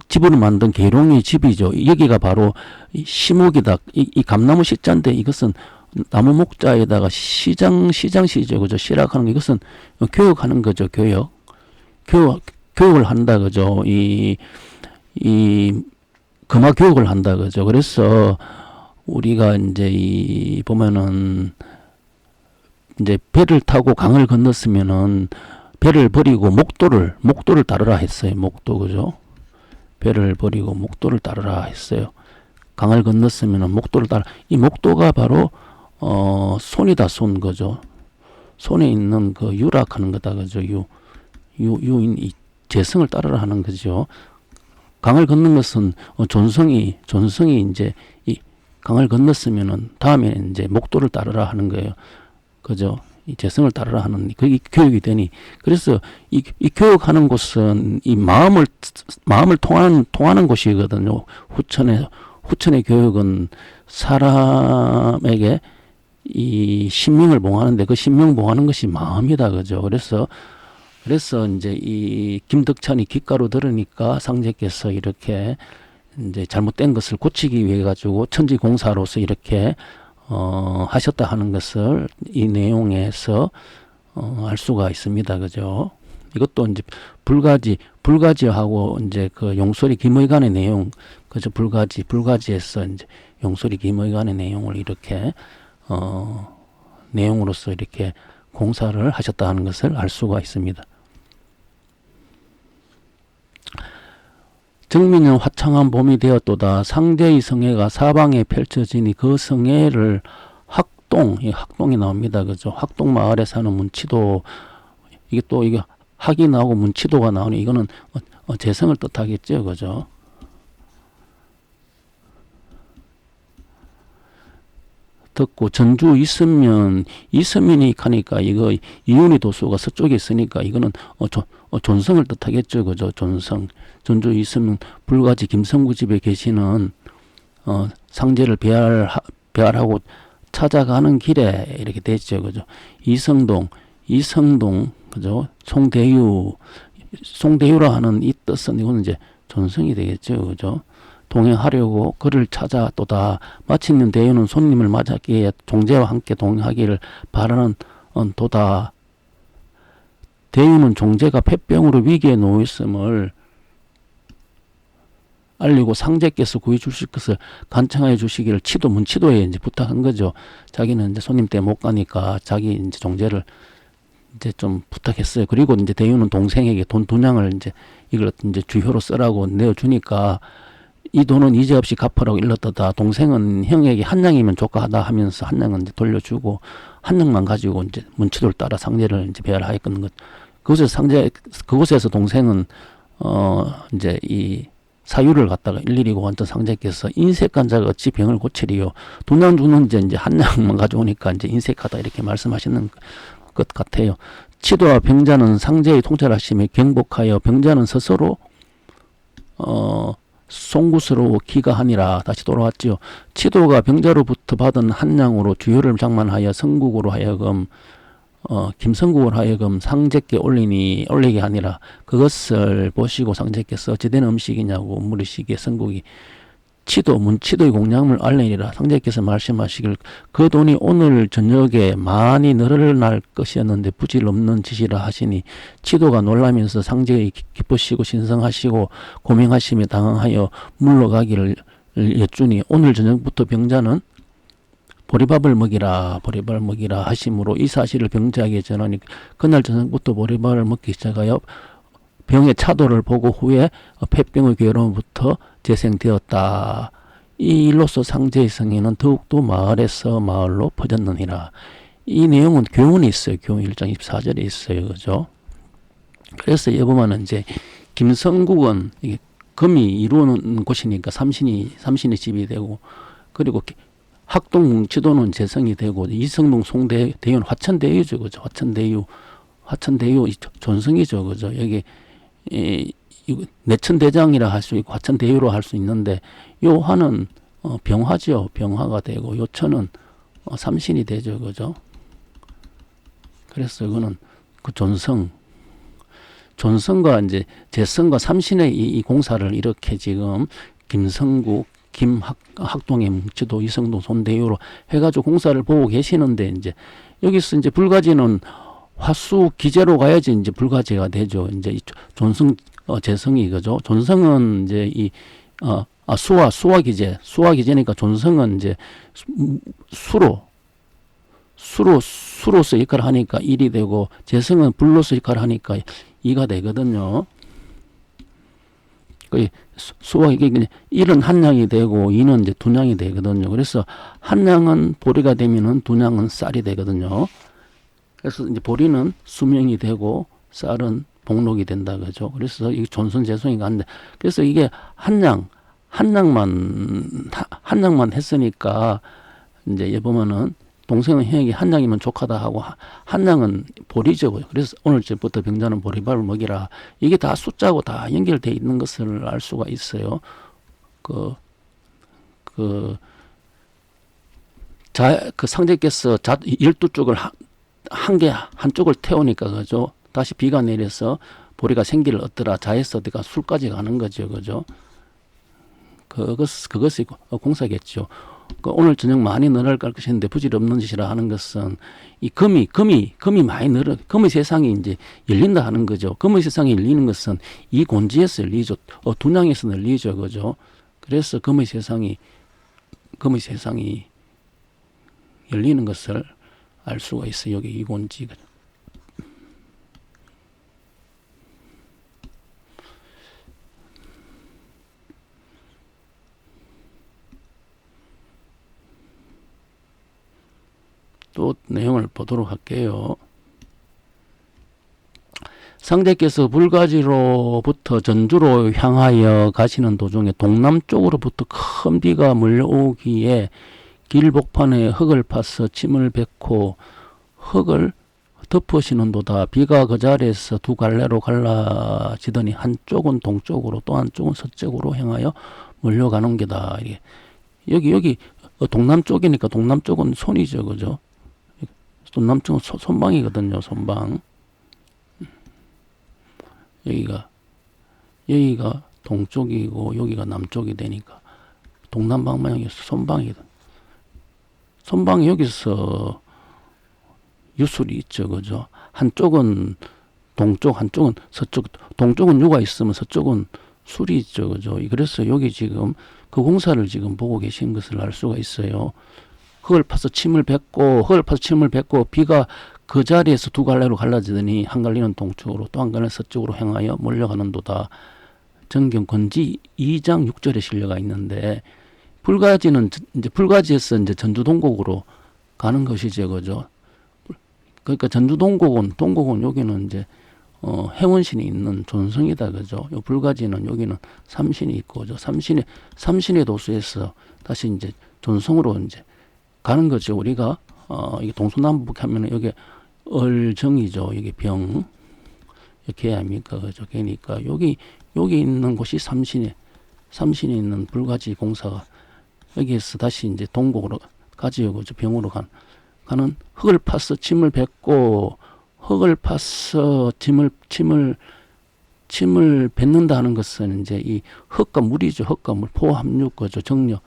집으로 만든 계룡의 집이죠. 여기가 바로 시목이다. 이 감나무 시자인데 이것은 나무 목자에다가 시장시죠. 그죠? 시락하는 거 이것은 교육하는 거죠. 교육을 한다. 그죠? 이 금화 교육을 한다. 그죠? 그래서 우리가 이제 보면은 이제 배를 타고 강을 건넜으면은 배를 버리고 목도를 따르라 했어요. 목도. 그죠? 배를 버리고 목도를 따르라 했어요. 강을 건넜으면 목도를 따라. 이 목도가 바로 손이다. 손. 그죠? 손에 있는 그 유락하는 거다. 그죠? 유인 이 재성을 따르라 하는 거죠. 강을 걷는 것은 존성이 이제 이 강을 건넜으면은 다음에 이제 목도를 따르라 하는 거예요. 그죠? 이 재성을 따르라 하는 그게 교육이 되니 그래서 이 교육하는 곳은 이 마음을 통하는 곳이거든요. 후천의 교육은 사람에게 이 신명을 봉하는데 그 신명 봉하는 것이 마음이다. 그죠? 그래서 이제 이 김덕찬이 귓가로 들으니까 상제께서 이렇게 이제 잘못된 것을 고치기 위해 가지고 천지공사로서 이렇게 하셨다 하는 것을 이 내용에서 알 수가 있습니다. 그죠? 이것도 이제 불가지하고 이제 그 용소리 김의관의 내용, 그죠? 불가지에서 이제 용소리 김의관의 내용을 이렇게 내용으로서 이렇게 공사를 하셨다 하는 것을 알 수가 있습니다. 정민은 화창한 봄이 되었도다. 상제의 성회가 사방에 펼쳐지니 그 성회를 학동이 나옵니다. 그죠? 학동 마을에 사는 문치도 이게 학이 나오고 문치도가 나오니 이거는 재성을 뜻하겠죠. 그죠? 듣고 전주 이서민이 가니까 이거 이윤희 도수가 서쪽에 있으니까 이거는 존성을 뜻하겠죠. 그죠? 존성. 전주 이서민 불가지 김성구 집에 계시는 상제를 배알하고 찾아가는 길에 이렇게 됐죠. 그죠? 이성동, 그죠? 송대유라 하는 이 뜻은 이거는 이제 존성이 되겠죠. 그죠? 동행하려고 그를 찾아 또다 마침내 대유는 손님을 맞았기에 종제와 함께 동행하기를 바라는 도다. 대유는 종제가 폐병으로 위기에 놓여 있음을 알리고 상제께서 구해 주실 것을 간청하여 주시기를 문치도에 이제 부탁한 거죠. 자기는 이제 손님 때문에 못 가니까 자기 이제 종제를 이제 좀 부탁했어요. 그리고 이제 대유는 동생에게 돈 2냥을 이제 이걸 이제 주효로 쓰라고 내어주니까 이 돈은 이제 없이 갚으라고 일렀다다. 동생은 형에게 1냥이면 조카하다 하면서 1냥은 이제 돌려주고 1냥만 가지고 이제 문치도를 따라 상제를 이제 배열하였던 것. 그곳에서 동생은 이제 이 사유를 갖다가 일일이 완전 상제께서 인색한 자가 어찌 병을 고치리요. 2냥 주는데 이제 1냥만 가져오니까 이제 인색하다 이렇게 말씀하시는 것 같아요. 치도와 병자는 상제의 통찰하심에 경복하여 병자는 스스로 송구스러워 기가하니라. 다시 돌아왔지요. 치도가 병자로부터 받은 1냥으로 주효를 장만하여 성국으로 하여금 김성국으로 하여금 상제께 올리게 하니라. 그것을 보시고 상제께서 어찌된 음식이냐고 물으시기에 성국이 문치도의 공양을 알리니라. 상제께서 말씀하시길 그 돈이 오늘 저녁에 많이 늘어날 것이었는데 부질 없는 짓이라 하시니 치도가 놀라면서 상제의 기쁘시고 신성하시고 고명하심에 당황하여 물러가기를 여쭈니 오늘 저녁부터 병자는 보리밥을 먹이라 하심으로 이 사실을 병자에게 전하니 그날 저녁부터 보리밥을 먹기 시작하여 병의 차도를 보고 후에 폐병의 괴로움부터 재생되었다. 이 일로서 상제의 성의는 더욱더 마을에서 마을로 퍼졌느니라. 이 내용은 교훈이 있어요. 교훈 1장 24절에 있어요. 그죠? 그래서 여보면은 이제 김성국은 이게 금이 이루는 곳이니까 삼신의 집이 되고, 그리고 학동 뭉치도는 재성이 되고, 이성동 송대유는 화천대유죠. 그죠? 화천대유 존성이죠. 그죠? 여기 내천대장이라 할 수 있고 화천대유로 할 수 있는데 요 화는 병화죠. 병화가 되고 요 천은 삼신이 되죠. 그죠? 그래서 이거는 그 존성과 이제 재성과 삼신의 이 공사를 이렇게 지금 김성국, 학동의 뭉치도, 이성동, 손대유로 해가지고 공사를 보고 계시는데 이제 여기서 이제 불가지는 화수 기제로 가야지 이제 불가제가 되죠. 이제 이 존성 재성이 그죠. 존성은 이제 수화 기제니까 존성은 이제 수로서 역할을 하니까 1이 되고 재성은 불로서 역할을 하니까 2가 되거든요. 이게 1은 1냥이 되고 2는 이제 2냥이 되거든요. 그래서 1냥은 보리가 되면은 2냥은 쌀이 되거든요. 그래서 이제 보리는 수명이 되고 쌀은 복록이 된다 그죠. 그래서 이게 존선재성이 간데, 그래서 이게 한 냥만 했으니까 이제 보면은 동생은 형에게 1냥이면 족하다 하고 1냥은 보리죠. 그래서 오늘부터 병자는 보리밥을 먹이라. 이게 다 숫자고 다 연결되어 있는 것을 알 수가 있어요. 그 상제께서 12쪽을 한쪽을 태우니까 그죠. 다시 비가 내려서 보리가 생기를 얻더라. 자에서 어디가 술까지 가는 거죠. 그죠. 그것이 공사겠죠. 오늘 저녁 많이 늘어날 것인데 부질 없는 짓이라 하는 것은 이 금이 많이 늘어, 금의 세상이 이제 열린다 하는 거죠. 금의 세상이 열리는 것은 이 곤지에서 열리죠. 두냥에서 열리죠. 그죠. 그래서 금의 세상이 열리는 것을 알 수가 있어요. 여기 이 곤지가. 또 내용을 보도록 할게요. 상제께서 불가지로부터 전주로 향하여 가시는 도중에 동남쪽으로부터 큰 비가 몰려오기에 길복판에 흙을 파서 침을 뱉고 흙을 덮으시는도다. 비가 그 자리에서 두 갈래로 갈라지더니 한쪽은 동쪽으로 또 한쪽은 서쪽으로 향하여 몰려가는 게다. 여기 동남쪽이니까 동남쪽은 손이죠, 그죠? 동남쪽은 손방이거든요, 손방. 여기가 동쪽이고 여기가 남쪽이 되니까 동남방방에서 손방이거든. 손방이 여기서 유술이 있죠, 그죠? 한쪽은 동쪽, 한쪽은 서쪽. 동쪽은 유가 있으면 서쪽은 술이 있죠, 그죠? 그래서 여기 지금 그 공사를 지금 보고 계신 것을 알 수가 있어요. 흙을 파서 침을 뱉고 비가 그 자리에서 두 갈래로 갈라지더니 한 갈래는 동쪽으로 또 한 갈래는 서쪽으로 향하여 몰려가는도다. 정경 건지 2장 6절에 실려가 있는데, 불가지는 이제 불가지에서 이제 전주 동곡으로 가는 것이죠, 그죠? 그러니까 전주 동곡은 여기는 이제 해원신이 있는 존성이다, 그죠? 요 불가지는 여기는 삼신이 있고, 그죠? 삼신의 도수에서 다시 이제 존성으로 이제 가는 거죠. 우리가 이게 동서남북 하면은 여기 얼정이죠. 여기 병, 이렇게 아닙니까, 그죠? 그러니까 여기 있는 곳이 삼신이 있는 불가지 공사가 여기에서 다시 이제 동곡으로 가지요, 그죠? 병으로 가는 흙을 파서 침을 뱉고 흙을 파서 침을 뱉는다 하는 것은 이제 이 흙과 물이죠. 흙과 물, 포함육, 그죠? 정력.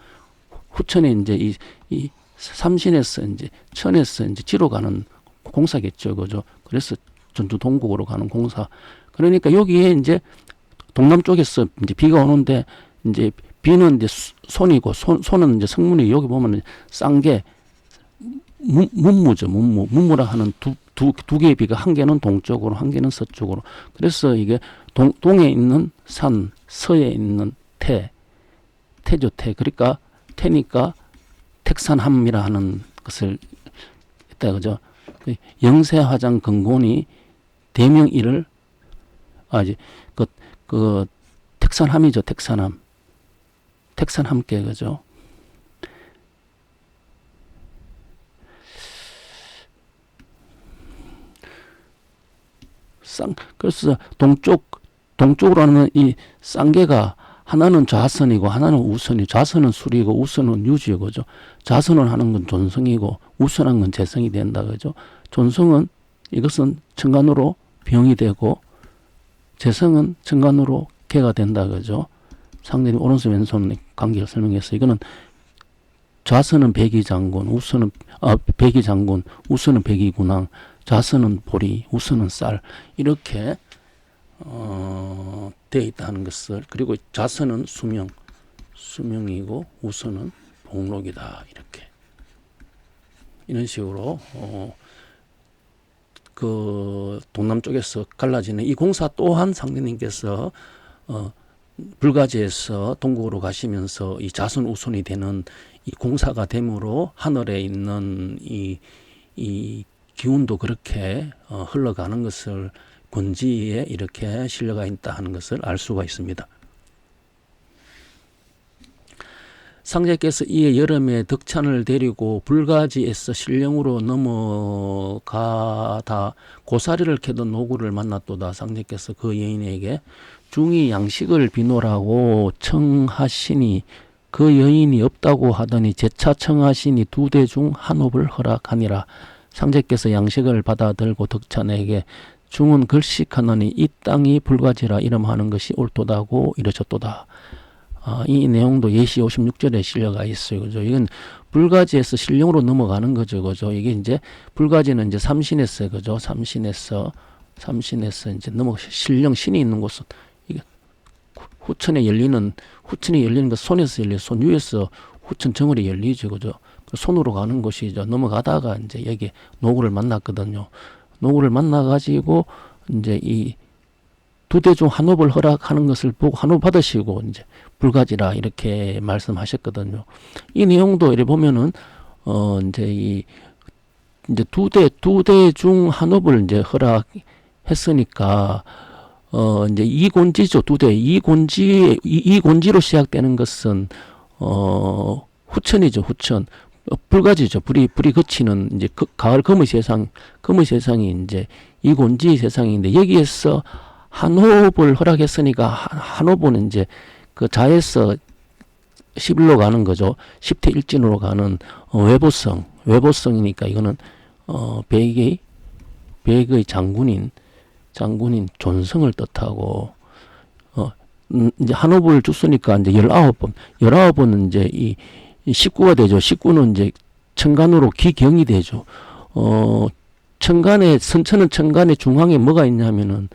후천에 이제 이 삼신에서 이제 천에서 이제 지로 가는 공사겠죠, 그죠? 그래서 전주 동국으로 가는 공사. 그러니까 여기에 이제 동남쪽에서 이제 비가 오는데 이제 비는 이제 손이고 손은 이제 성문이 여기 보면은 쌍계 문무죠, 문무라 하는 두 개의 비가 한 개는 동쪽으로 한 개는 서쪽으로. 그래서 이게 동에 있는 산, 서에 있는 태죠, 태. 그러니까 태니까 택산함이라 하는 것을 했다, 그죠? 영세화장 근곤이 대명이를 이제 그 택산함이죠, 택산함께, 그죠? 그래서 동쪽으로 하는 이 쌍계가 하나는 좌선이고 하나는 우선이. 좌선은 술이고 우선은 유지요, 그죠? 좌선을 하는 건 존성이고 우선한 건 재성이 된다, 그죠? 존성은 이것은 천간으로 병이 되고 재성은 천간으로 개가 된다, 그죠? 상대님 오른손 왼손의 관계를 설명해서 이거는 좌선은 백이장군, 백이장군, 우선은 백이군왕, 좌선은 보리, 우선은 쌀, 이렇게 되어 있다는 것을. 그리고 좌선은 수명이고 우선은 복록이다, 이렇게 이런 식으로 그 동남쪽에서 갈라지는 이 공사 또한 상대님께서 불가지에서 동국으로 가시면서 이 자선 우선이 되는 이 공사가 됨으로 하늘에 있는 이 기운도 그렇게 흘러가는 것을 권지에 이렇게 실려가 있다 하는 것을 알 수가 있습니다. 상제께서 이에 여름에 덕찬을 데리고 불가지에서 신령으로 넘어가다 고사리를 캐던 노구를 만났도다. 상제께서 그 여인에게 중이 양식을 비노라고 청하시니 그 여인이 없다고 하더니 재차 청하시니 두 대 중 한 홉을 허락하니라. 상제께서 양식을 받아들고 덕찬에게 중은 글식하느니 이 땅이 불가지라 이름하는 것이 옳도다고 이르셨도다. 이 내용도 예시 56절에 실려가 있어요, 그죠? 이건 불가지에서 신령으로 넘어가는 거죠, 그죠? 이게 이제 불가지는 이제 삼신에서, 그죠? 삼신에서 이제 신령 신이 있는 곳은 이게 후천이 열리는 것, 손에서 열려, 손 위에서 후천 정월이 열리죠, 그죠? 손으로 가는 곳이죠. 넘어가다가 이제 여기 노구를 만났거든요. 노구를 만나가지고 이제 이 두 대 중 한 홉을 허락하는 것을 보고 한 홉 받으시고 이제 불가지라 이렇게 말씀하셨거든요. 이 내용도 이렇게 보면은 이제 두 대 중 한 홉을 이제 허락했으니까 이제 이곤지죠. 두 대 이곤지로 시작되는 것은 후천이죠. 후천. 불가지죠. 불이 그치는 이제 가을 금의 세상이 이제 이곤지 세상인데 여기에서 한호흡을 허락했으니까 한호흡은 이제 그 자에서 11로 가는 거죠. 10태 일진으로 가는 외보성이니까 이거는 백의 장군인 존성을 뜻하고 이제 한호흡을 줬으니까 이제 19번은 이제 이 19가 되죠. 19는 이제 천간으로 기경이 되죠. 선천은 천간의 중앙에 뭐가 있냐면은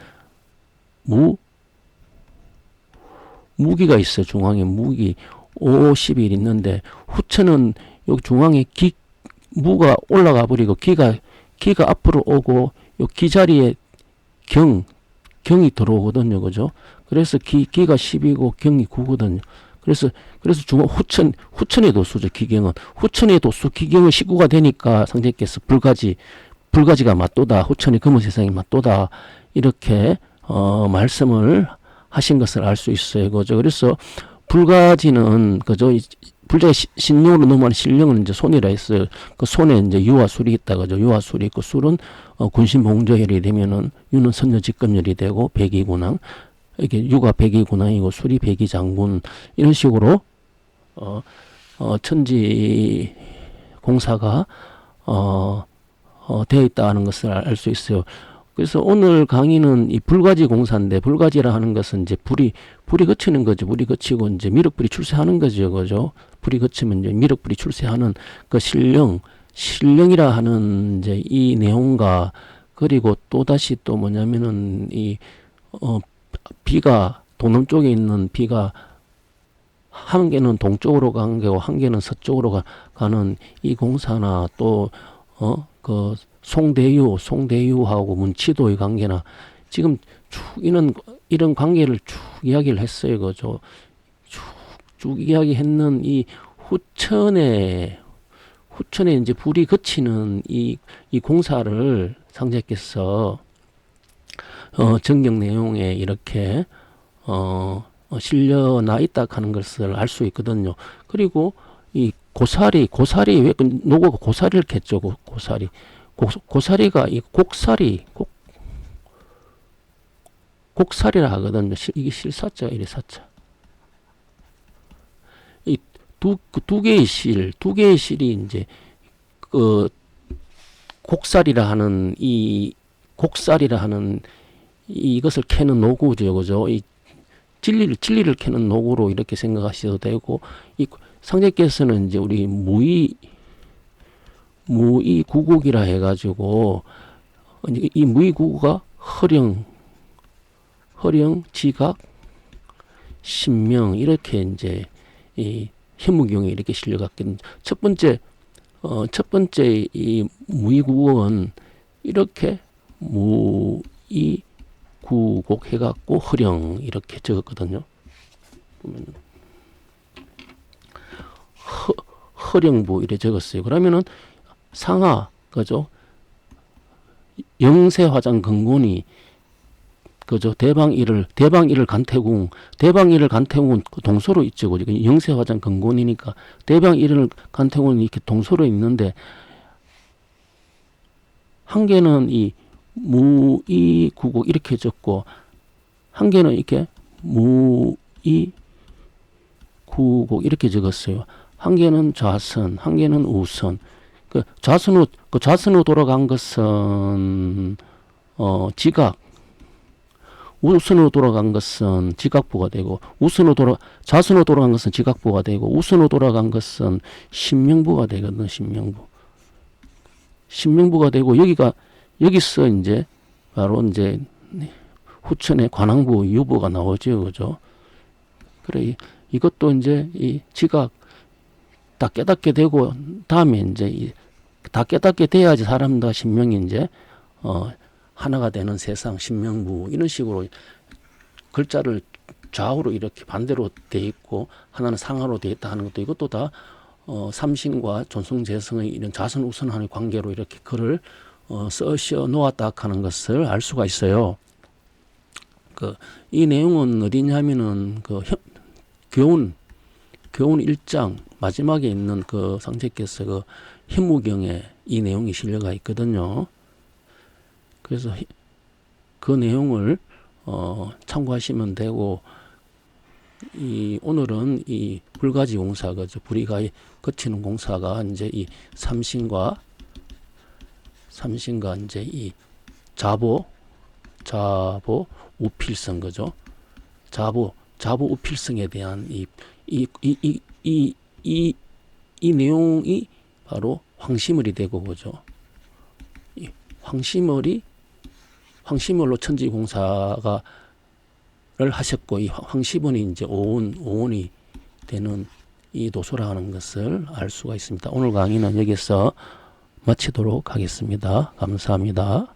무기가 있어요. 중앙에 무기 50일 있는데 후천은 여기 중앙에 무가 올라가 버리고 기가 앞으로 오고 요 기 자리에 경이 들어오거든요. 그죠? 그래서 기가 10이고 경이 9거든요. 그래서 후천의 도수죠. 기경은 후천의 도수 기경은 19가 되니까 상제께서 불가지가 맞도다. 후천의 금은 세상이 맞도다. 이렇게 말씀을 하신 것을 알 수 있어요. 그죠? 그래서 불가지는 그죠? 불자가 신령으로 넘어가는 신령은 이제 손이라 했어요. 그 손에 이제 유와 술이 있다. 그죠? 유와 술이 있고 술은 군신봉조혈이 되면은 유는 선녀직금열이 되고 백이군항 이게 유가 백이군항이고 술이 백이장군 이런 식으로 천지 공사가 되어 있다는 것을 알 수 있어요. 그래서 오늘 강의는 이 불가지 공사인데 불가지라 하는 것은 이제 불이 거치는 거죠. 불이 거치고 이제 미륵불이 출세하는 거죠. 그죠? 불이 거치면 이제 미륵불이 출세하는 그 신령이라 하는 이제 이 내용과 그리고 또 다시 또 뭐냐면은 이 비가 동남쪽에 있는 비가 한 개는 동쪽으로 간 개고 한 개는 서쪽으로 가는 이 공사나 또 그 송대유하고 문치도의 관계나 지금 쭉 이런 관계를 쭉 이야기를 했어요. 그죠? 쭉 이야기했는 이 후천에 이제 불이 거치는 이 공사를 상제께서 정경 내용에 이렇게 실려나 있다 하는 것을 알 수 있거든요. 그리고 이 고사리 왜 노고가 고사리를 캤죠. 고사리가 이 곡살이라 하거든요. 이게 실사자 이래 사자. 이 두 개의 실이 이제 그 곡살이라 하는 이것을 캐는 노구죠. 그죠? 이 진리를 캐는 노구로 이렇게 생각하셔도 되고 이 상제께서는 이제 우리 무의구국이라 해가지고 이 무의구국가 허령, 지각, 신명 이렇게 이제 이 현무경에 이렇게 실려갔거든요. 첫 번째 이 무의구국은 이렇게 무의구국 해갖고 허령 이렇게 적었거든요. 보면 허령부 이렇게 적었어요. 그러면은 상하 그죠? 영세화장 근곤이 그죠? 대방일을 간태궁은 그 동서로 있죠. 그죠? 영세화장 근곤이니까 대방일을 간태궁은 이렇게 동서로 있는데 한 개는 이 무의구국 이렇게 적고 한 개는 이렇게 무의구국 이렇게 적었어요. 한 개는 좌선, 한 개는 우선. 그 좌선으로 돌아간 것은 지각, 우선으로 돌아간 것은 지각부가 되고 좌선으로 돌아간 것은 지각부가 되고 우선으로 돌아간 것은 신명부가 되거든. 신명부가 되고 여기서 이제 바로 이제 후천의 관항부 유부가 나오죠. 그죠? 그래 이것도 이제 이 지각 다 깨닫게 되고 다음에 이제 다 깨닫게 돼야지 사람과 신명이 이제 하나가 되는 세상 신명부 이런 식으로 글자를 좌우로 이렇게 반대로 돼 있고 하나는 상하로 돼 있다 하는 것도 이것도 다 삼신과 존성재성의 이런 자선 우선하는 관계로 이렇게 글을 써셔 놓았다 하는 것을 알 수가 있어요. 이 내용은 어디냐면은 교훈 교훈 1장 마지막에 있는 그 상제께서 그 현무경에 이 내용이 실려가 있거든요. 그래서 그 내용을 참고하시면 되고, 오늘은 이 불가지 공사, 그죠? 불이 가히 거치는 공사가 이제 이 삼신과 이제 이 자보 우필성, 그죠? 자보 우필성에 대한 이 내용이 바로 황시물이 되고, 그죠? 이 황시물로 천지공사가 를 하셨고, 이 황시본이 이제 오온이 되는 이 도소라는 것을 알 수가 있습니다. 오늘 강의는 여기서 마치도록 하겠습니다. 감사합니다.